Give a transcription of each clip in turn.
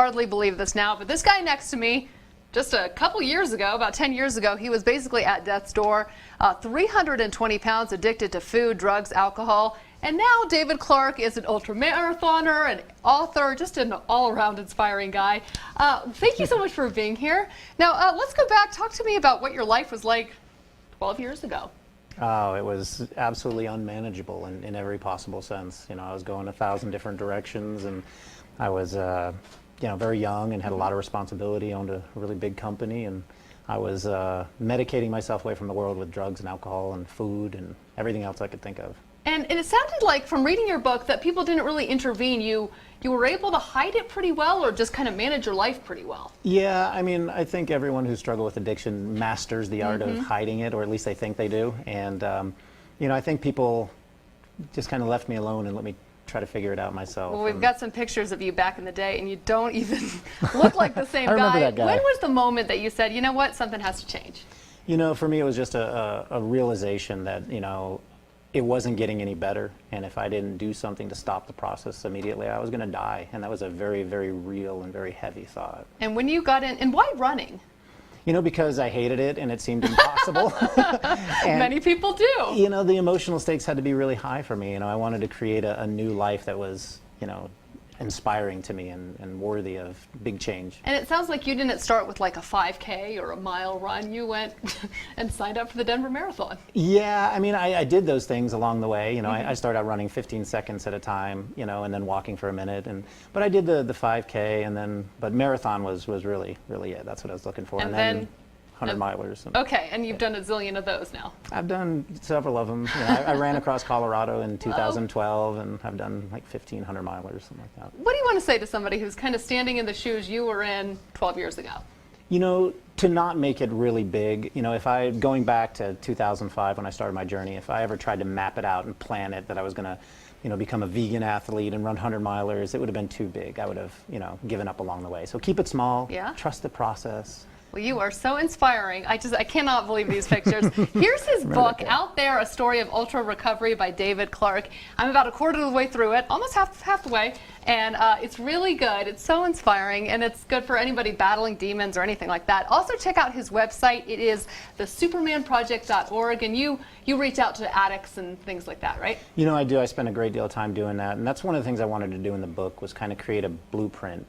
hardly believe this now, but this guy next to me, just a couple years ago, about 10 years ago, he was basically at death's door, 320 pounds, addicted to food, drugs, alcohol. And now David Clark is an ultramarathoner, an author, just an all-around inspiring guy. Thank you so much for being here. Now, let's go back. Talk to me about what your life was like 12 years ago. Oh, it was absolutely unmanageable in every possible sense. You know, I was going 1,000 different directions, and I was, very young and had a lot of responsibility, owned a really big company, and I was medicating myself away from the world with drugs and alcohol and food and everything else I could think of. And it sounded like, from reading your book, that people didn't really intervene. You were able to hide it pretty well, or just kind of manage your life pretty well? Yeah, I mean, I think everyone who struggles with addiction masters the art of hiding it, or at least they think they do. And, I think people just kind of left me alone and let me try to figure it out myself. Well, we've got some pictures of you back in the day, and you don't even look like the same I remember guy. that guy. When was the moment that you said, you know what, something has to change? For me, it was just a realization that, it wasn't getting any better, and if I didn't do something to stop the process immediately, I was going to die, and that was a very, very real and very heavy thought. And when you got in, and why running? Because I hated it and it seemed impossible. And, many people do. The emotional stakes had to be really high for me. I wanted to create a new life that was, inspiring to me and worthy of big change. And it sounds like you didn't start with like a 5K or a mile run. You went and signed up for the Denver Marathon. Yeah, I did those things along the way. I started out running 15 seconds at a time, and then walking for a minute. But I did the 5K, but marathon was really, really it. That's what I was looking for. And then 100 milers. Okay, and you've done a zillion of those now. I've done several of them. I ran across Colorado in 2012, and I've done like 1,500 milers, something like that. What do you want to say to somebody who's kind of standing in the shoes you were in 12 years ago? To not make it really big, going back to 2005 when I started my journey, if I ever tried to map it out and plan it that I was going to become a vegan athlete and run 100 milers, it would have been too big. I would have, given up along the way. So keep it small. Yeah. Trust the process. Well, you are so inspiring. I cannot believe these pictures. Here's his book, Out There, A Story of Ultra Recovery by David Clark. I'm about a quarter of the way through it, almost half the way, and it's really good. It's so inspiring, and it's good for anybody battling demons or anything like that. Also, check out his website. It is thesupermanproject.org, and you reach out to addicts and things like that, right? I do. I spend a great deal of time doing that, and that's one of the things I wanted to do in the book was kind of create a blueprint,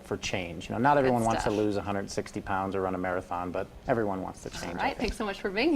for change. Not everyone wants to lose 160 pounds or run a marathon, but everyone wants to change. All right, thanks so much for being here.